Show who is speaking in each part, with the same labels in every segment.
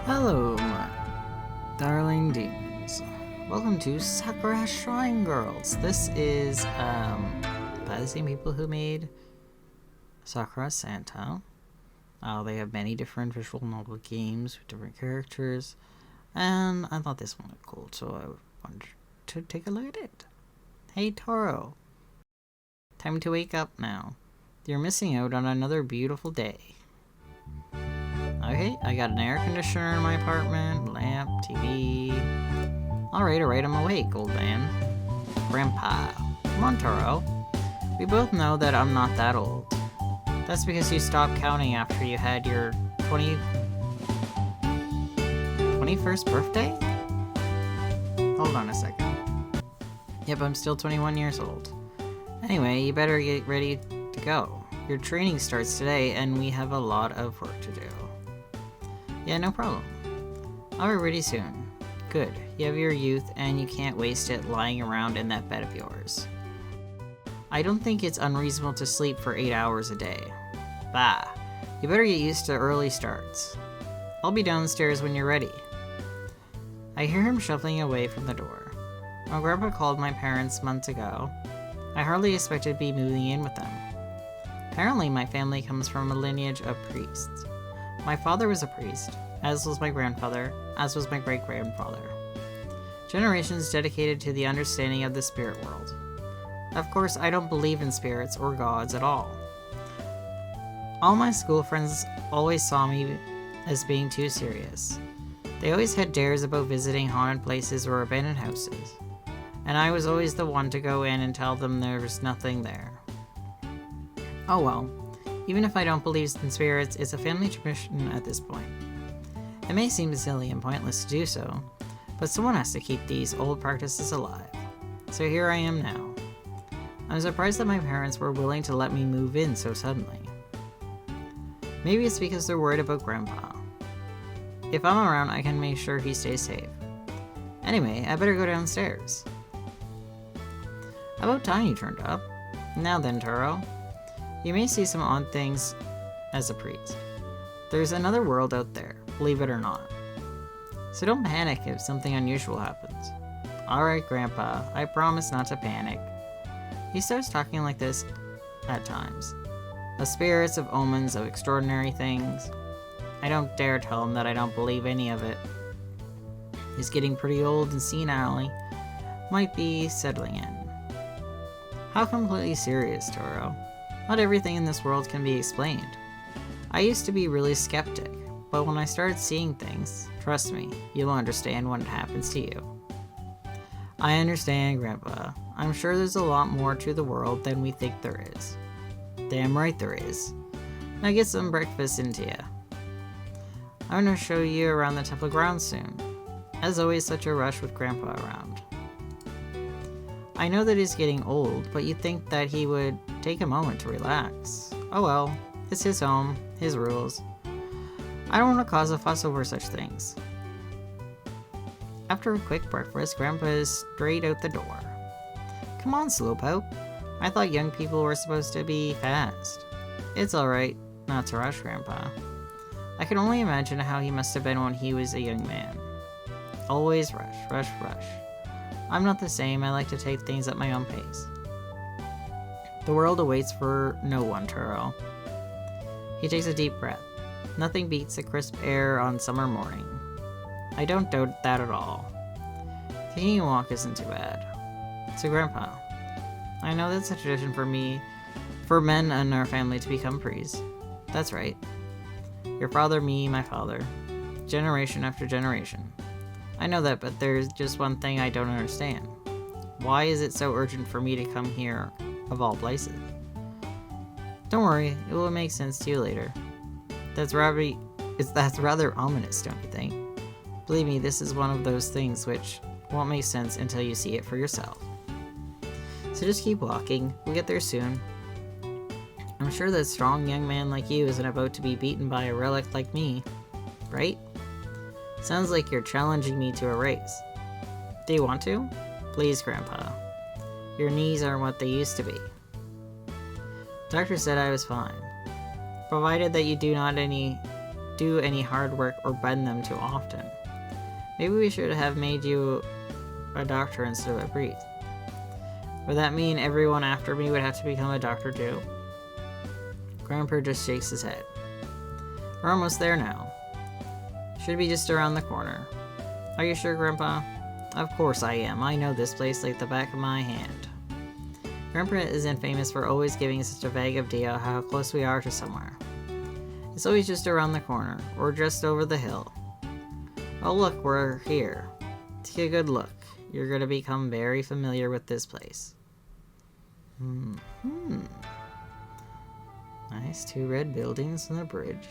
Speaker 1: Hello, my darling demons. Welcome to Sakura Shrine Girls. This is, by the same people who made Sakura Santa. They have many different visual novel games with different characters, and I thought this one looked cool, so I wanted to take a look at it. Hey, Toro. Time to wake up now. You're missing out on another beautiful day. Okay, I got an air conditioner in my apartment, lamp, TV. Alright, I'm awake, old man. Grandpa. Come on, Toro. We both know that I'm not that old. That's because you stopped counting after you had your 21st birthday? Hold on a second. Yep, I'm still 21 years old. Anyway, you better get ready to go. Your training starts today, and we have a lot of work to do. Yeah, no problem. I'll be ready soon. Good. You have your youth, and you can't waste it lying around in that bed of yours. I don't think it's unreasonable to sleep for 8 hours a day. Bah. You better get used to early starts. I'll be downstairs when you're ready. I hear him shuffling away from the door. When Grandpa called my parents months ago, I hardly expected to be moving in with them. Apparently, my family comes from a lineage of priests. My father was a priest, as was my grandfather, as was my great-grandfather. Generations dedicated to the understanding of the spirit world. Of course, I don't believe in spirits or gods at all. All my school friends always saw me as being too serious. They always had dares about visiting haunted places or abandoned houses, and I was always the one to go in and tell them there was nothing there. Oh well. Even if I don't believe in spirits, it's a family tradition at this point. It may seem silly and pointless to do so, but someone has to keep these old practices alive. So here I am now. I'm surprised that my parents were willing to let me move in so suddenly. Maybe it's because they're worried about Grandpa. If I'm around, I can make sure he stays safe. Anyway, I better go downstairs. About time you turned up. Now then, Toro. You may see some odd things as a priest. There's another world out there, believe it or not. So don't panic if something unusual happens. Alright, Grandpa, I promise not to panic. He starts talking like this at times. Of spirits, of omens, of extraordinary things. I don't dare tell him that I don't believe any of it. He's getting pretty old and senile. Might be settling in. How completely serious, Toro? Not everything in this world can be explained. I used to be really skeptic, but when I started seeing things, trust me, you'll understand when it happens to you. I understand, Grandpa. I'm sure there's a lot more to the world than we think there is. Damn right there is. Now get some breakfast into ya. I'm gonna show you around the temple grounds soon. As always, such a rush with Grandpa around. I know that he's getting old, but you'd think that he would take a moment to relax. Oh well, it's his home, his rules. I don't want to cause a fuss over such things. After a quick breakfast, Grandpa is straight out the door. Come on, Slowpoke. I thought young people were supposed to be fast. It's alright, not to rush, Grandpa. I can only imagine how he must have been when he was a young man. Always rush, rush, rush. I'm not the same, I like to take things at my own pace. The world awaits for no one, Turo. He takes a deep breath. Nothing beats the crisp air on summer morning. I don't doubt that at all. Taking a walk isn't too bad. So Grandpa, I know that's a tradition for men in our family to become priests. That's right. Your father, me, my father. Generation after generation. I know that, but there's just one thing I don't understand. Why is it so urgent for me to come here, of all places? Don't worry, it will make sense to you later. That's rather ominous, don't you think? Believe me, this is one of those things which won't make sense until you see it for yourself. So just keep walking, we'll get there soon. I'm sure that strong young man like you isn't about to be beaten by a relic like me, right? Sounds like you're challenging me to a race. Do you want to? Please, Grandpa. Your knees aren't what they used to be. Doctor said I was fine. Provided that you do not do any hard work or bend them too often. Maybe we should have made you a doctor instead of a priest. Would that mean everyone after me would have to become a doctor too? Grandpa just shakes his head. We're almost there now. Should be just around the corner. Are you sure, Grandpa? Of course I am. I know this place like the back of my hand. Grandpa isn't famous for always giving such a vague idea how close we are to somewhere. It's always just around the corner, or just over the hill. Oh look, we're here. Take a good look. You're going to become very familiar with this place. Nice, 2 red buildings and a bridge.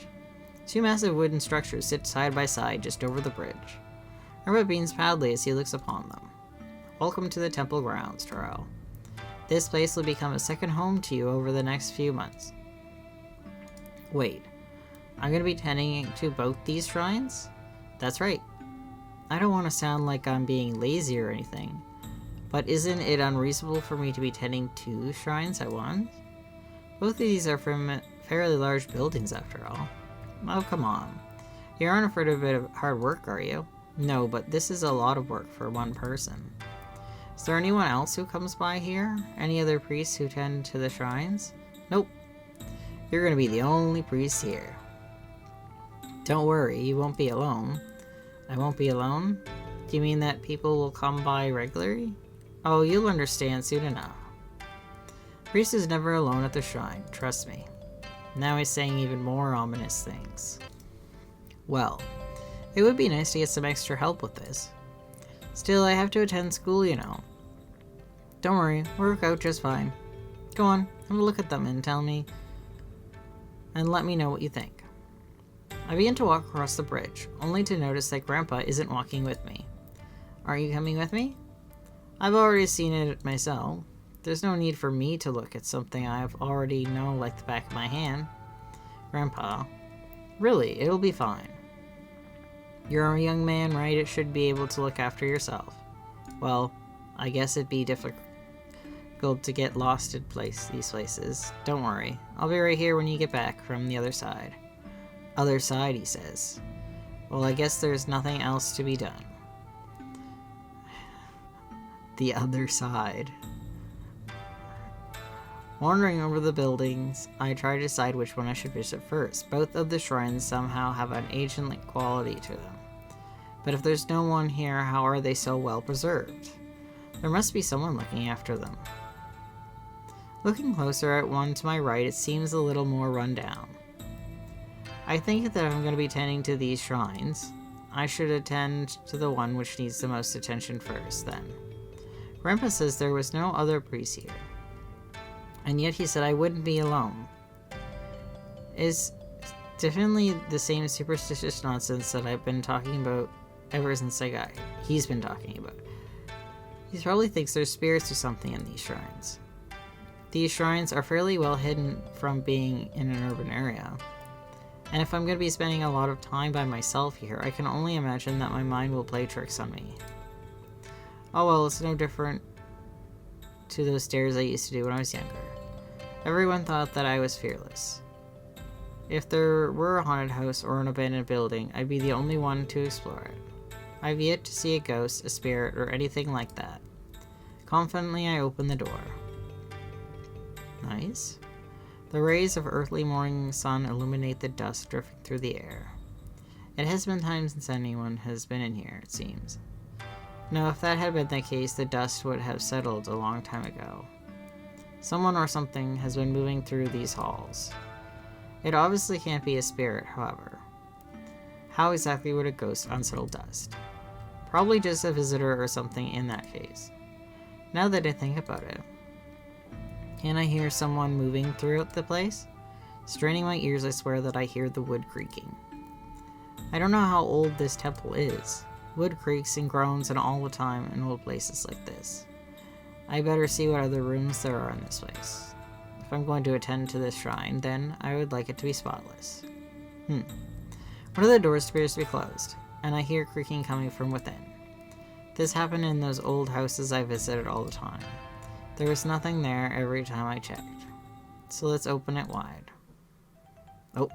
Speaker 1: 2 massive wooden structures sit side by side just over the bridge. Grandpa beams proudly as he looks upon them. Welcome to the temple grounds, Taro. This place will become a second home to you over the next few months. Wait, I'm going to be tending to both these shrines? That's right. I don't want to sound like I'm being lazy or anything, but isn't it unreasonable for me to be tending 2 shrines at once? Both of these are from fairly large buildings after all. Oh, come on. You aren't afraid of a bit of hard work, are you? No, but this is a lot of work for one person. Is there anyone else who comes by here? Any other priests who tend to the shrines? Nope. You're going to be the only priest here. Don't worry, you won't be alone. I won't be alone? Do you mean that people will come by regularly? Oh, you'll understand soon enough. Priest is never alone at the shrine, trust me. Now he's saying even more ominous things. Well, it would be nice to get some extra help with this. Still, I have to attend school, you know. Don't worry, we'll work out just fine. Go on, have a look at them and tell me, and let me know what you think. I begin to walk across the bridge, only to notice that Grandpa isn't walking with me. Aren't you coming with me? I've already seen it myself. There's no need for me to look at something I've already know like the back of my hand. Grandpa, really, it'll be fine. You're a young man, right? It should be able to look after yourself. Well, I guess it'd be difficult to get lost in these places. Don't worry. I'll be right here when you get back from the other side. Other side, he says. Well, I guess there's nothing else to be done. The other side. Wandering over the buildings, I try to decide which one I should visit first. Both of the shrines somehow have an ancient quality to them. But if there's no one here, how are they so well preserved? There must be someone looking after them. Looking closer at one to my right, it seems a little more run down. I think that if I'm going to be tending to these shrines, I should attend to the one which needs the most attention first, then. Grandpa says there was no other priest here. And yet he said I wouldn't be alone. It's definitely the same superstitious nonsense that I've been talking about ever since he's been talking about. He probably thinks there's spirits or something in these shrines. These shrines are fairly well hidden from being in an urban area. And if I'm going to be spending a lot of time by myself here, I can only imagine that my mind will play tricks on me. Oh well, it's no different to those stairs I used to do when I was younger. Everyone thought that I was fearless. If there were a haunted house or an abandoned building, I'd be the only one to explore it. I've yet to see a ghost, a spirit, or anything like that. Confidently, I open the door. Nice. The rays of early morning sun illuminate the dust drifting through the air. It has been time since anyone has been in here, it seems. No, if that had been the case, the dust would have settled a long time ago. Someone or something has been moving through these halls. It obviously can't be a spirit, however. How exactly would a ghost unsettle dust? Probably just a visitor or something in that case. Now that I think about it. Can I hear someone moving throughout the place? Straining my ears, I swear that I hear the wood creaking. I don't know how old this temple is. Wood creaks and groans and all the time in old places like this. I better see what other rooms there are in this place. If I'm going to attend to this shrine, then I would like it to be spotless. One of the doors appears to be closed, and I hear creaking coming from within. This happened in those old houses I visited all the time. There was nothing there every time I checked. So let's open it wide. Oh.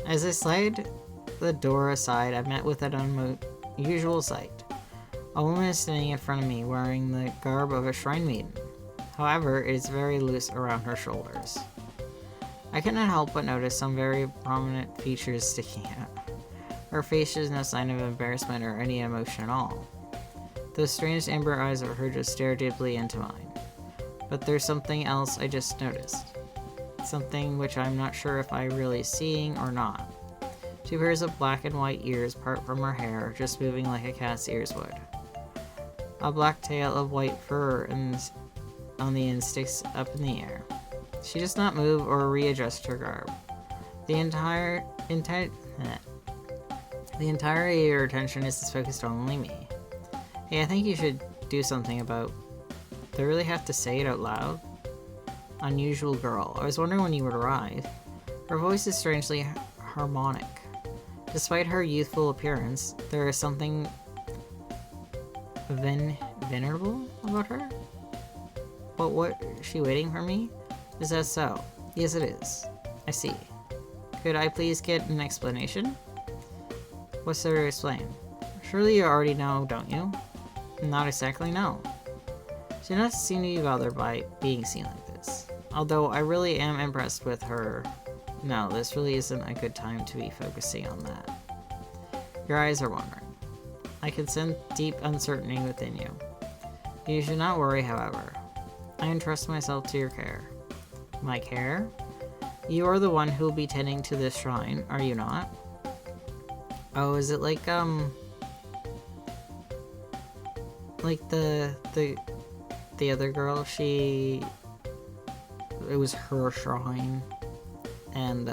Speaker 1: As I slide the door aside, I'm met with an unusual sight. A woman is standing in front of me wearing the garb of a shrine maiden. However, it is very loose around her shoulders. I cannot help but notice some very prominent features sticking out. Her face shows no sign of embarrassment or any emotion at all. Those strange amber eyes of hers just stare deeply into mine. But there's something else I just noticed. Something which I'm not sure if I'm really seeing or not. Two pairs of black and white ears part from her hair, just moving like a cat's ears would. A black tail of white fur on the end sticks up in the air. She does not move or readjust her garb. The entire of your attention is focused on only me. Hey, I think you should do something about... Do I really have to say it out loud? Unusual girl. I was wondering when you would arrive. Her voice is strangely harmonic. Despite her youthful appearance, there is something venerable about her? But what, is she waiting for me? Is that so? Yes, it is. I see. Could I please get an explanation? What's there to explain? Surely you already know, don't you? Not exactly, no. She does not seem to be bothered by being seen like this. Although I really am impressed with her. No, this really isn't a good time to be focusing on that. Your eyes are wandering. I can sense deep uncertainty within you. You should not worry, however. I entrust myself to your care. My care? You are the one who will be tending to this shrine, are you not? Oh, is it like the other girl, it was her shrine, and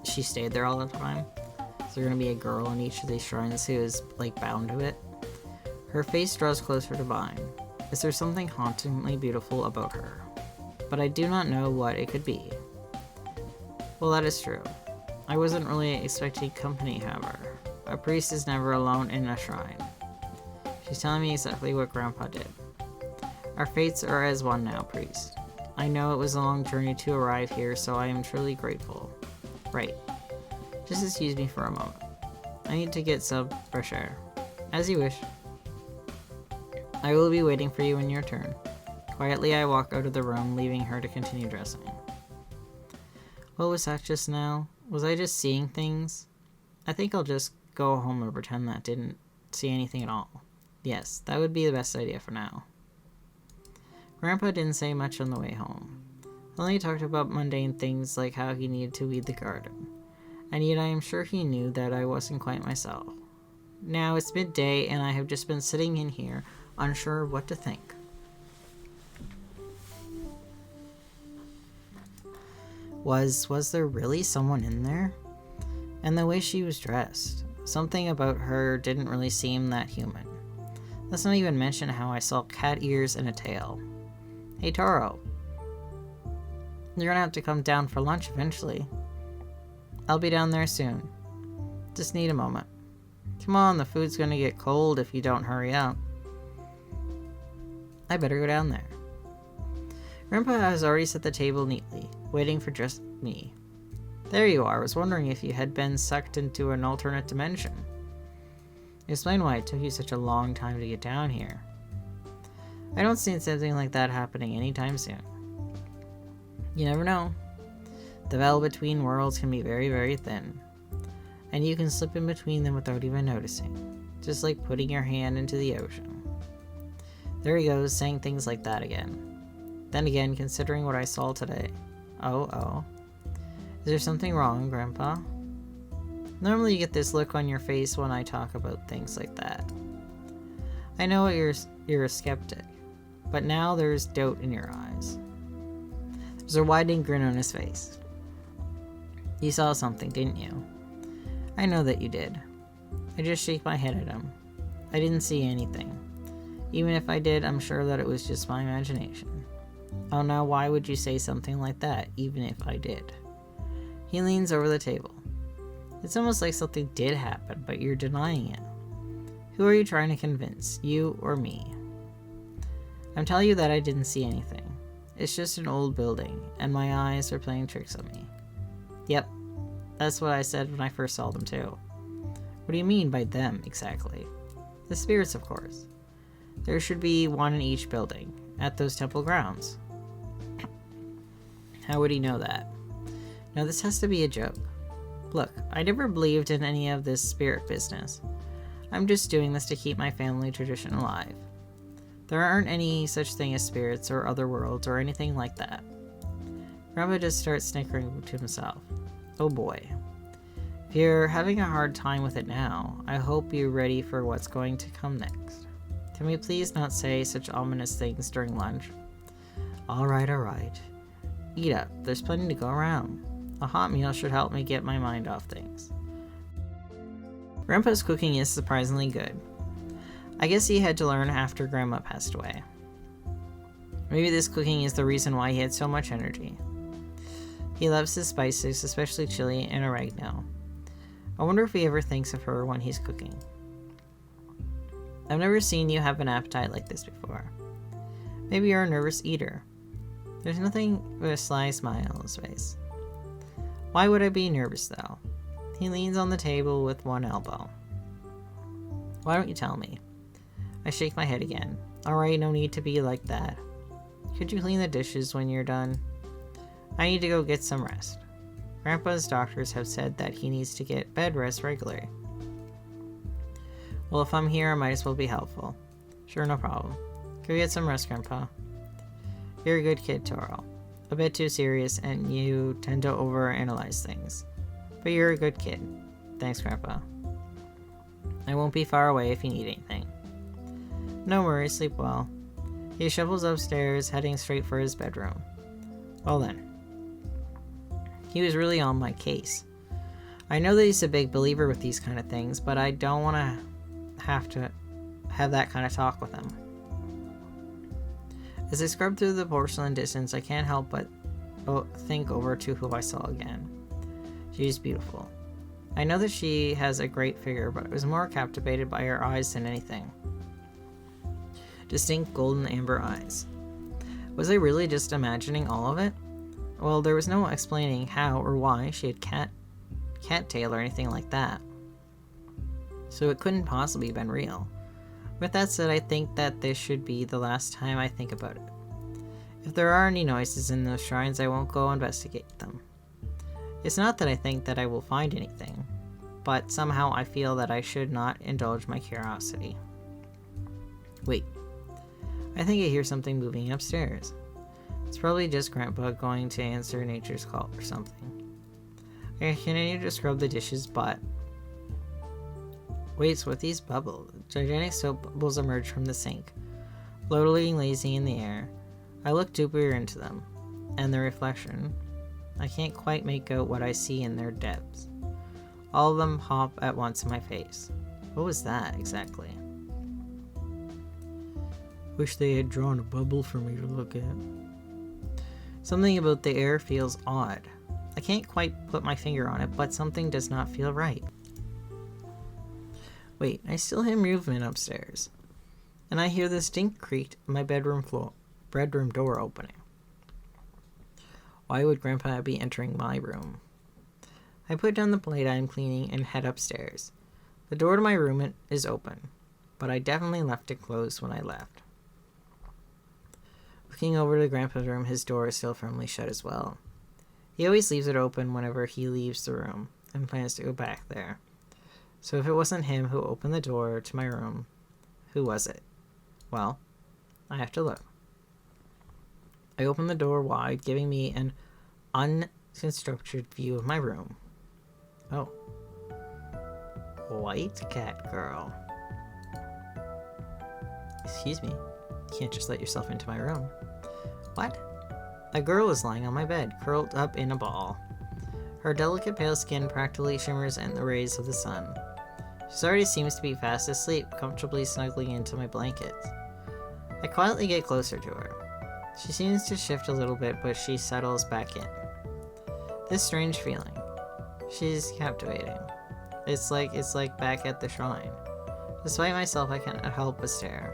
Speaker 1: she stayed there all the time. So there's gonna be a girl in each of these shrines who is like bound to it. Her face draws closer to mine. Is there something hauntingly beautiful about her? But I do not know what it could be. Well, that is true. I wasn't really expecting company, however. A priest is never alone in a shrine. She's telling me exactly what Grandpa did. Our fates are as one now, priest. I know it was a long journey to arrive here, so I am truly grateful. Right. Just excuse me for a moment. I need to get some fresh air. As you wish. I will be waiting for you in your turn. Quietly, I walk out of the room, leaving her to continue dressing. What was that just now? Was I just seeing things? I think I'll just go home and pretend that didn't see anything at all. Yes, that would be the best idea for now. Grandpa didn't say much on the way home. Only talked about mundane things like how he needed to weed the garden. And yet I am sure he knew that I wasn't quite myself. Now it's midday and I have just been sitting in here, unsure of what to think. Was there really someone in there? And the way she was dressed. Something about her didn't really seem that human. Let's not even mention how I saw cat ears and a tail. Hey Toro. You're gonna have to come down for lunch eventually. I'll be down there soon. Just need a moment. Come on, the food's gonna get cold if you don't hurry up. I better go down there. Grandpa has already set the table neatly, waiting for just me. There you are. I was wondering if you had been sucked into an alternate dimension. Explain why it took you such a long time to get down here. I don't see something like that happening anytime soon. You never know. The veil between worlds can be very, very thin. And you can slip in between them without even noticing. Just like putting your hand into the ocean. There he goes, saying things like that again. Then again, considering what I saw today. Oh. Is there something wrong, Grandpa? Normally you get this look on your face when I talk about things like that. I know you're a skeptic, but now there's doubt in your eyes. There's a widening grin on his face. You saw something, didn't you? I know that you did. I just shake my head at him. I didn't see anything. Even if I did, I'm sure that it was just my imagination. Oh, now why would you say something like that, even if I did? He leans over the table. It's almost like something did happen, but you're denying it. Who are you trying to convince, you or me? I'm telling you that I didn't see anything. It's just an old building, and my eyes are playing tricks on me. Yep, That's what I said when I first saw them too. What do you mean by them, exactly? The spirits, of course. There should be one in each building, at those temple grounds. How would he know that? No, this has to be a joke. Look, I never believed in any of this spirit business. I'm just doing this to keep my family tradition alive. There aren't any such thing as spirits or other worlds or anything like that. Grandpa just starts snickering to himself. Oh boy. If you're having a hard time with it now, I hope you're ready for what's going to come next. Can we please not say such ominous things during lunch? Alright. Eat up, there's plenty to go around. A hot meal should help me get my mind off things. Grandpa's cooking is surprisingly good. I guess he had to learn after Grandma passed away. Maybe this cooking is the reason why he had so much energy. He loves his spices, especially chili and oregano. I wonder if he ever thinks of her when he's cooking. I've never seen you have an appetite like this before. Maybe you're a nervous eater. There's nothing but a sly smile on his face. Why would I be nervous, though? He leans on the table with one elbow. Why don't you tell me? I shake my head again. Alright, no need to be like that. Could you clean the dishes when you're done? I need to go get some rest. Grandpa's doctors have said that he needs to get bed rest regularly. Well, if I'm here, I might as well be helpful. Sure, no problem. Go get some rest, Grandpa. You're a good kid, Toro. A bit too serious, and you tend to overanalyze things. But you're a good kid. Thanks, Grandpa. I won't be far away if you need anything. No worries, sleep well. He shuffles upstairs, heading straight for his bedroom. Well then. He was really on my case. I know that he's a big believer with these kind of things, but I don't want to have that kind of talk with him. As I scrub through the porcelain distance, I can't help but think over to who I saw again. She's beautiful. I know that she has a great figure, but I was more captivated by her eyes than anything. Distinct golden amber eyes. Was I really just imagining all of it? Well, there was no explaining how or why she had cattail or anything like that. So it couldn't possibly have been real. With that said, I think that this should be the last time I think about it. If there are any noises in those shrines, I won't go investigate them. It's not that I think that I will find anything, but somehow I feel that I should not indulge my curiosity. Wait. I think I hear something moving upstairs. It's probably just Grandpa going to answer nature's call or something. I continue to scrub the dishes, but... Wait, so what these bubbles? Gigantic soap bubbles emerge from the sink, floating lazy in the air. I look deeper into them, and the reflection. I can't quite make out what I see in their depths. All of them hop at once in my face. What was that, exactly? Wish they had drawn a bubble for me to look at. Something about the air feels odd. I can't quite put my finger on it, but something does not feel right. Wait, I still hear movement upstairs. And I hear the distinct creak of my bedroom door opening. Why would Grandpa be entering my room? I put down the plate I am cleaning and head upstairs. The door to my room is open, but I definitely left it closed when I left. Looking over to Grandpa's room, his door is still firmly shut as well. He always leaves it open whenever he leaves the room and plans to go back there. So if it wasn't him who opened the door to my room, who was it? Well, I have to look. I open the door wide, giving me an unobstructed view of my room. Oh. White cat girl. Excuse me. You can't just let yourself into my room. What? A girl is lying on my bed, curled up in a ball. Her delicate pale skin practically shimmers in the rays of the sun. She already seems to be fast asleep, comfortably snuggling into my blankets. I quietly get closer to her. She seems to shift a little bit, but she settles back in. This strange feeling. She's captivating. It's like back at the shrine. Despite myself, I cannot help but stare.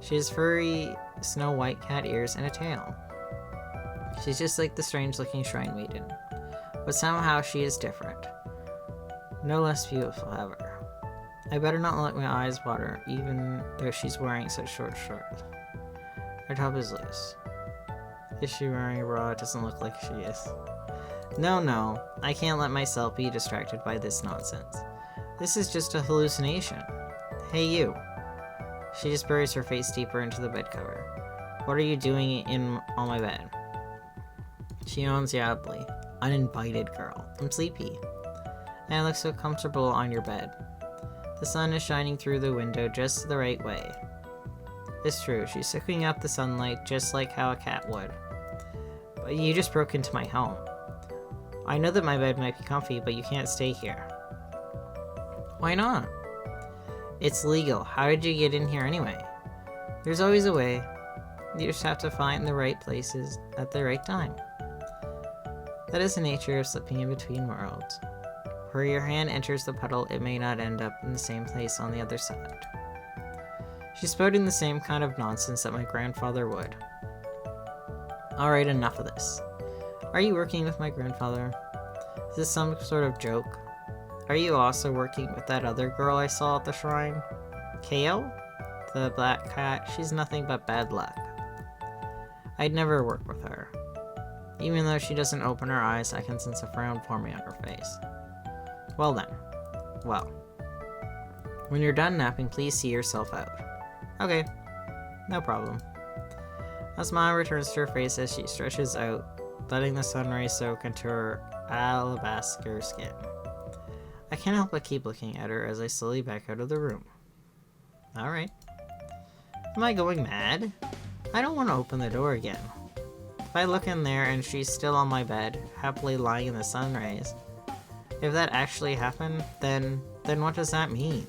Speaker 1: She has furry, snow-white cat ears and a tail. She's just like the strange-looking shrine maiden. but somehow she is different. No less beautiful, however. I better not let my eyes water, even though she's wearing such short shorts. Her top is loose. Is she wearing a bra? It doesn't look like she is. No, I can't let myself be distracted by this nonsense. This is just a hallucination. Hey, you. She just buries her face deeper into the bed cover. What are you doing on my bed? She yawns loudly. Uninvited girl. I'm sleepy. And I look so comfortable on your bed. The sun is shining through the window just the right way. It's true, she's soaking up the sunlight just like how a cat would. But you just broke into my home. I know that my bed might be comfy, but you can't stay here. Why not? It's legal. How did you get in here anyway? There's always a way. You just have to find the right places at the right time. That is the nature of slipping in between worlds. Where your hand enters the puddle, it may not end up in the same place on the other side. She's spouting the same kind of nonsense that my grandfather would. Alright, enough of this. Are you working with my grandfather? Is this some sort of joke? Are you also working with that other girl I saw at the shrine? Ko? The black cat? She's nothing but bad luck. I'd never work with her. Even though she doesn't open her eyes, I can sense a frown forming on her face. Well then. Well. When you're done napping, please see yourself out. Okay. No problem. A smile returns to her face as she stretches out, letting the sun rays soak into her alabaster skin. I can't help but keep looking at her as I slowly back out of the room. Alright. Am I going mad? I don't want to open the door again. If I look in there and she's still on my bed, happily lying in the sun rays, if that actually happened, then what does that mean?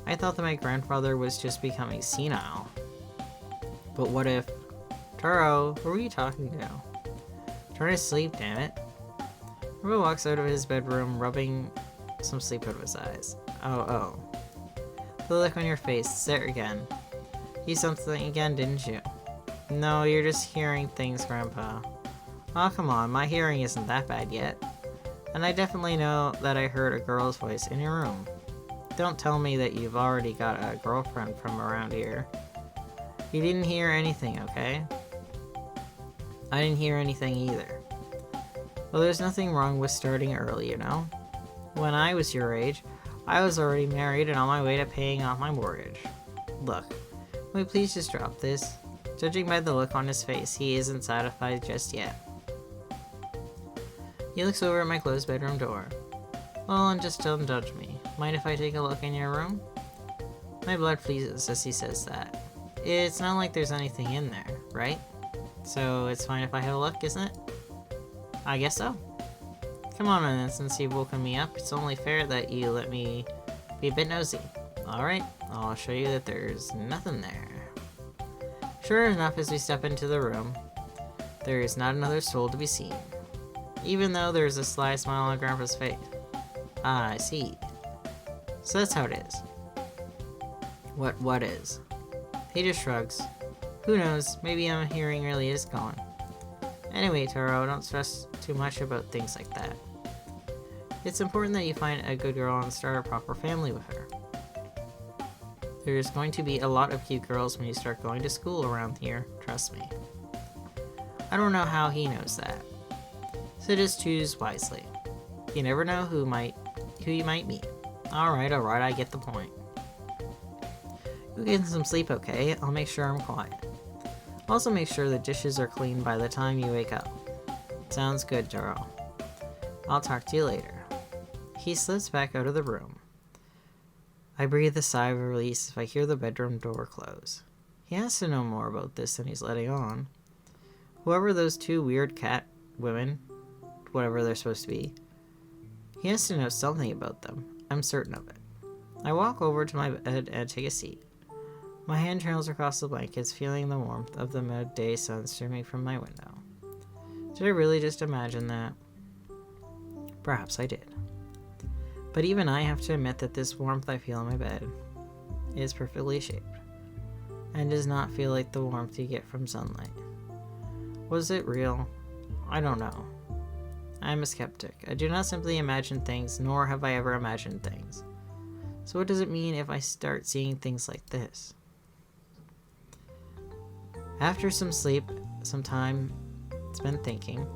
Speaker 1: I thought that my grandfather was just becoming senile. But what if... Taro, who are you talking to? Turn to sleep, damn it. Taro walks out of his bedroom, rubbing some sleep out of his eyes. Oh. The look on your face, there again. You something again, didn't you? No, you're just hearing things, Grandpa. Oh, come on, my hearing isn't that bad yet. And I definitely know that I heard a girl's voice in your room. Don't tell me that you've already got a girlfriend from around here. You didn't hear anything, okay? I didn't hear anything either. Well, there's nothing wrong with starting early, you know? When I was your age, I was already married and on my way to paying off my mortgage. Look, can we please just drop this? Judging by the look on his face, he isn't satisfied just yet. He looks over at my closed bedroom door. Well, and just don't judge me. Mind if I take a look in your room? My blood freezes as he says that. It's not like there's anything in there, right? So it's fine if I have a look, isn't it? I guess so. Come on then, since you've woken me up, it's only fair that you let me be a bit nosy. Alright, I'll show you that there's nothing there. Sure enough, as we step into the room, there is not another soul to be seen. Even though there's a sly smile on Grandpa's face. Ah, I see. So that's how it is. What is? He just shrugs. Who knows, maybe my hearing really is gone. Anyway, Taro, don't stress too much about things like that. It's important that you find a good girl and start a proper family with her. There's going to be a lot of cute girls when you start going to school around here, trust me. I don't know how he knows that. So just choose wisely. You never know who you might meet. Alright, I get the point. You get some sleep, okay? I'll make sure I'm quiet. Also make sure the dishes are clean by the time you wake up. Sounds good, Taro. I'll talk to you later. He slips back out of the room. I breathe a sigh of release if I hear the bedroom door close. He has to know more about this than he's letting on. Whoever those two weird cat women, whatever they're supposed to be, he has to know something about them. I'm certain of it. I walk over to my bed and take a seat. My hand trails across the blankets, feeling the warmth of the midday sun streaming from my window. Did I really just imagine that? Perhaps I did. But even I have to admit that this warmth I feel in my bed is perfectly shaped, and does not feel like the warmth you get from sunlight. Was it real? I don't know. I'm a skeptic. I do not simply imagine things, nor have I ever imagined things. So what does it mean if I start seeing things like this? After some sleep, some time spent thinking,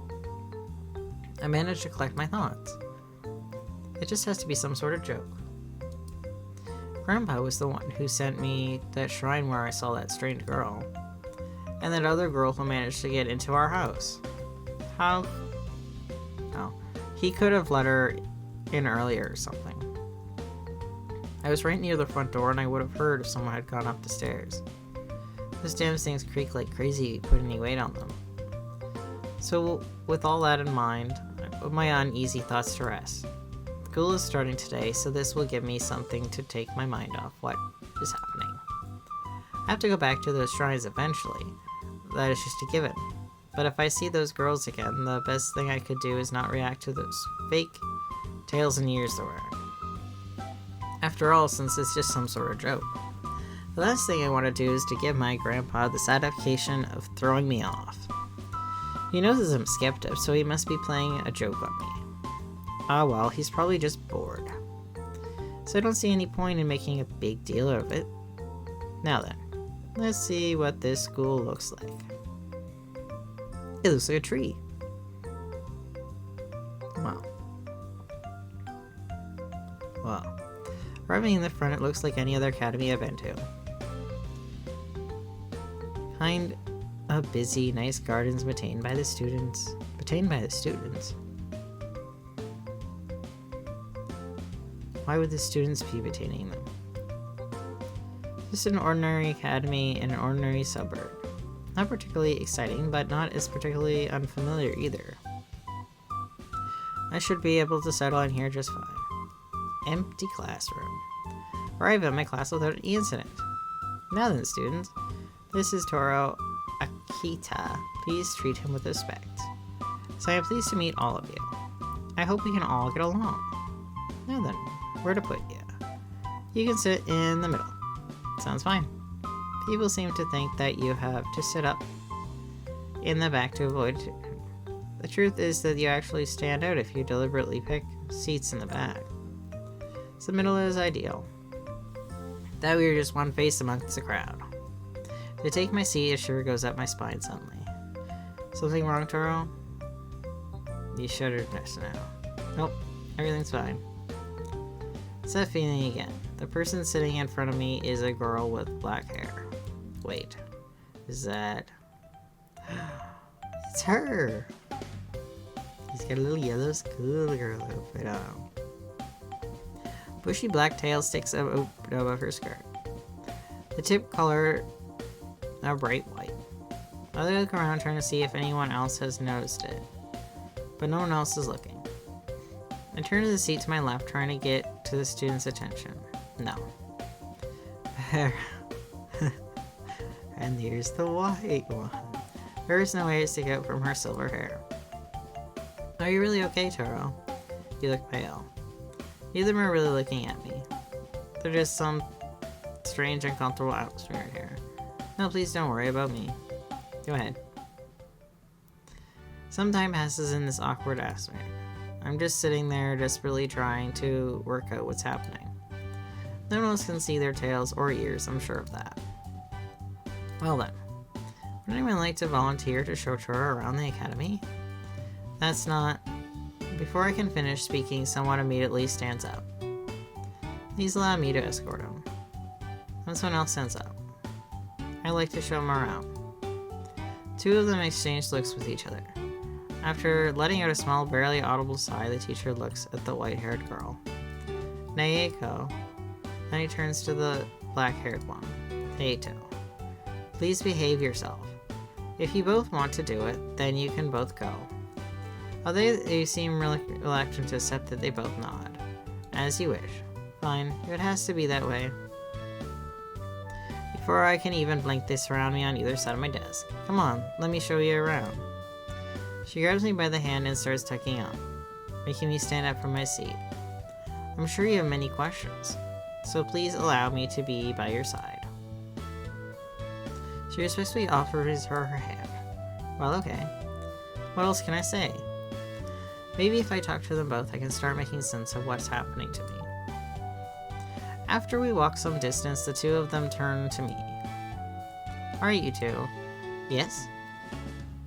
Speaker 1: I managed to collect my thoughts. It just has to be some sort of joke. Grandpa was the one who sent me that shrine where I saw that strange girl, and that other girl who managed to get into our house. How? Oh, he could have let her in earlier or something. I was right near the front door and I would have heard if someone had gone up the stairs. Those damn things creak like crazy, put any weight on them. So, with all that in mind, I put my uneasy thoughts to rest. School is starting today, so this will give me something to take my mind off what is happening. I have to go back to those shrines eventually. That is just a given. But if I see those girls again, the best thing I could do is not react to those fake tails and ears they're wearing. After all, since it's just some sort of joke. The last thing I want to do is to give my grandpa the satisfaction of throwing me off. He knows I'm skeptic, so he must be playing a joke on me. Ah well, he's probably just bored. So I don't see any point in making a big deal of it. Now then, let's see what this school looks like. It looks like a tree. Wow. Wow. Arriving in the front, it looks like any other academy I've been to. Kind of busy, nice gardens maintained by the students. Why would the students be maintaining them? Just an ordinary academy in an ordinary suburb. Not particularly exciting, but not as particularly unfamiliar either. I should be able to settle in here just fine. Empty classroom. Arrive at my class without any incident. Now then, students, this is Toro Akita. Please treat him with respect. So I am pleased to meet all of you. I hope we can all get along. Now then, where to put you? You can sit in the middle. Sounds fine. People seem to think that you have to sit up in the back to avoid. The truth is that you actually stand out if you deliberately pick seats in the back. So the middle is ideal. That we are just one face amongst the crowd. To take my seat, a shiver goes up my spine suddenly. Something wrong, Toro? You shuddered just now. Nope, everything's fine. It's that feeling again. The person sitting in front of me is a girl with black hair. Wait, is that... It's her! She's got a little yellow schoolgirl outfit on. Bushy black tail sticks out above her skirt. The tip color a bright white. I look around trying to see if anyone else has noticed it, but no one else is looking. I turn to the seat to my left, trying to get to the student's attention. No. And here's the white one. There is no way to stick out from her silver hair. Are you really okay, Toro? You look pale. Neither of them are really looking at me. There's just some strange, uncomfortable atmosphere here. No, please don't worry about me. Go ahead. Some time passes in this awkward atmosphere. I'm just sitting there desperately trying to work out what's happening. No one else can see their tails or ears, I'm sure of that. Well then, would anyone like to volunteer to show Toro around the academy? That's not... Before I can finish speaking, someone immediately stands up. Please allow me to escort him. Then someone else stands up. I like to show him around. Two of them exchange looks with each other. After letting out a small, barely audible sigh, the teacher looks at the white-haired girl. Naeko. Then he turns to the black-haired one. Eito. Please behave yourself. If you both want to do it, then you can both go. Although they seem reluctant to accept that, they both nod. As you wish. Fine, it has to be that way. Before I can even blink, they surround me on either side of my desk. Come on, let me show you around. She grabs me by the hand and starts tucking up, making me stand up from my seat. I'm sure you have many questions, so please allow me to be by your side. She respectfully offers her hand. Well, okay. What else can I say? Maybe if I talk to them both, I can start making sense of what's happening to me. After we walk some distance, the two of them turn to me. Alright, you two. Yes?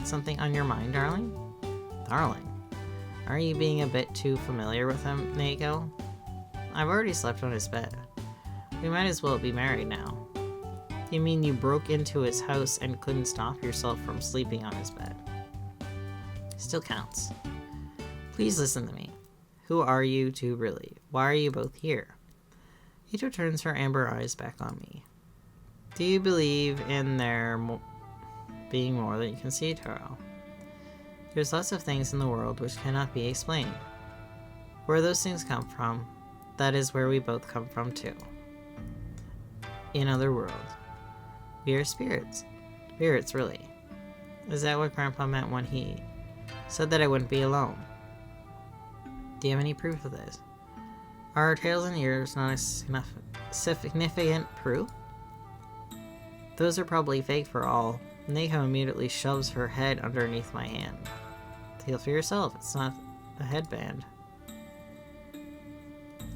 Speaker 1: Something on your mind, darling? Darling? Are you being a bit too familiar with him, Naoko? I've already slept on his bed. We might as well be married now. You mean you broke into his house and couldn't stop yourself from sleeping on his bed? Still counts. Please listen to me. Who are you two really? Why are you both here? Ito turns her amber eyes back on me. Do you believe in there being more than you can see, Taro? There's lots of things in the world which cannot be explained. Where those things come from, that is where we both come from too. In other worlds. We are spirits. Spirits, really. Is that what Grandpa meant when he said that I wouldn't be alone? Do you have any proof of this? Are our tails and ears not a significant proof? Those are probably fake for all. Naoko immediately shoves her head underneath my hand. Feel for yourself, it's not a headband.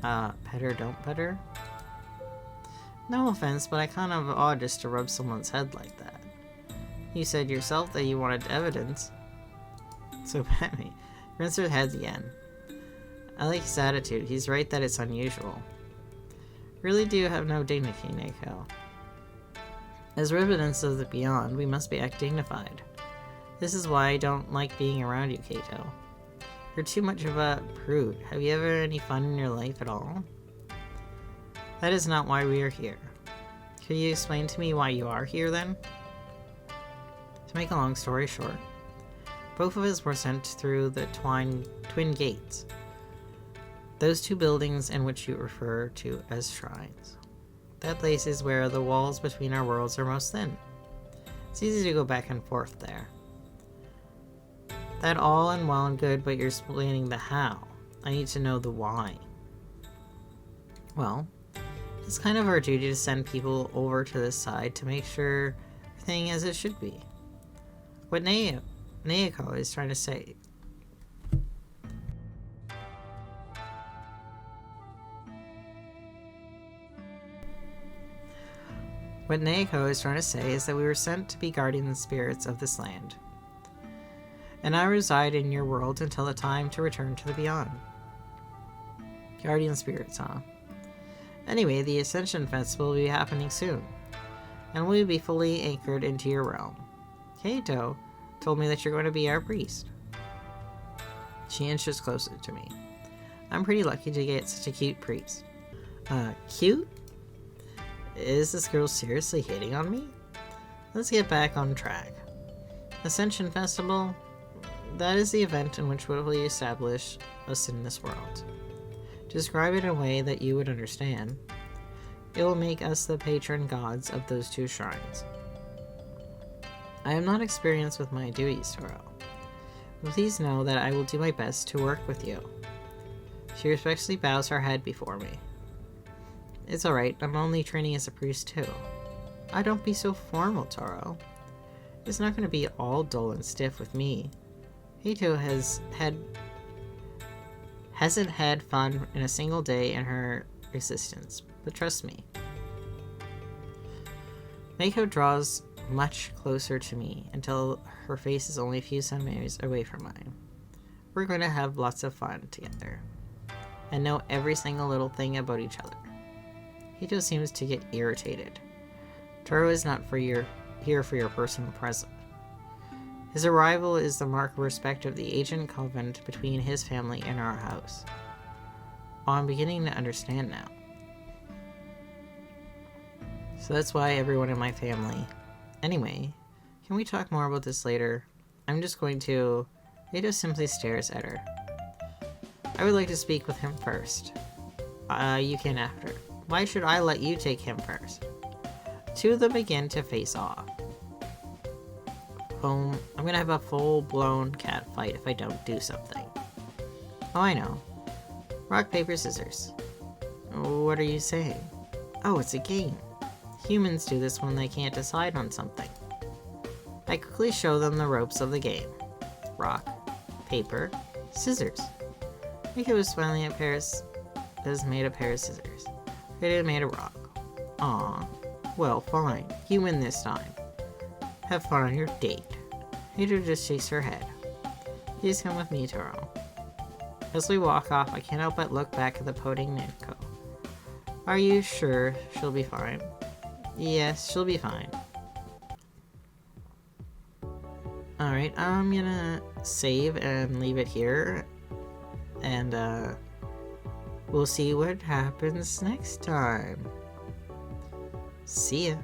Speaker 1: Pet her, don't pet her? No offense, but I kind of odd just to rub someone's head like that. You said yourself that you wanted evidence. So pet me. Rinse her head again. I like his attitude. He's right that it's unusual. Really do have no dignity, Naoko. As residents of the beyond, we must be act dignified. This is why I don't like being around you, Kato. You're too much of a prude. Have you ever any fun in your life at all? That is not why we are here. Could you explain to me why you are here, then? To make a long story short, both of us were sent through the twin gates. Those two buildings in which you refer to as shrines. That place is where the walls between our worlds are most thin. It's easy to go back and forth there. That all and well and good, but you're explaining the how. I need to know the why. Well, it's kind of our duty to send people over to this side to make sure everything as it should be. What Naoko is trying to say. What Naoko is trying to say is that we were sent to be guardian spirits of this land. And I reside in your world until the time to return to the beyond. Guardian spirits, huh? Anyway, the Ascension Festival will be happening soon, and we'll be fully anchored into your realm. Kato told me that you're going to be our priest. She inches closer to me. I'm pretty lucky to get such a cute priest. Cute? Is this girl seriously hitting on me? Let's get back on track. Ascension Festival? That is the event in which we establish us in this world. Describe it in a way that you would understand. It will make us the patron gods of those two shrines. I am not experienced with my duties, Toro. Please know that I will do my best to work with you. She respectfully bows her head before me. It's alright, I'm only training as a priest too. Don't be so formal, Toro. It's not going to be all dull and stiff with me. Kato hasn't had fun in a single day in her existence, but trust me. Naoko draws much closer to me until her face is only a few centimeters away from mine. We're going to have lots of fun together, and know every single little thing about each other. Kato seems to get irritated. Toro is not here for your personal present. His arrival is the mark of respect of the ancient covenant between his family and our house. Oh, I'm beginning to understand now. So that's why everyone in my family... Anyway, can we talk more about this later? I'm just going to... Kato simply stares at her. I would like to speak with him first. You can after. Why should I let you take him first? Two of them begin to face off. I'm gonna have a full-blown cat fight if I don't do something. Oh, I know. Rock, paper, scissors. What are you saying? Oh, it's a game. Humans do this when they can't decide on something. I quickly show them the ropes of the game. Rock, paper, Scissors. Mika was smiling at Paris has made a pair of scissors. Rita made a rock. Aw. Well, fine. You win this time. Have fun on your date. Rita just shakes her head. Please come with me, Taro. As we walk off, I can't help but look back at the pouting Nico. Are you sure she'll be fine? Yes, she'll be fine. Alright, I'm gonna save and leave it here. And, we'll see what happens next time. See ya.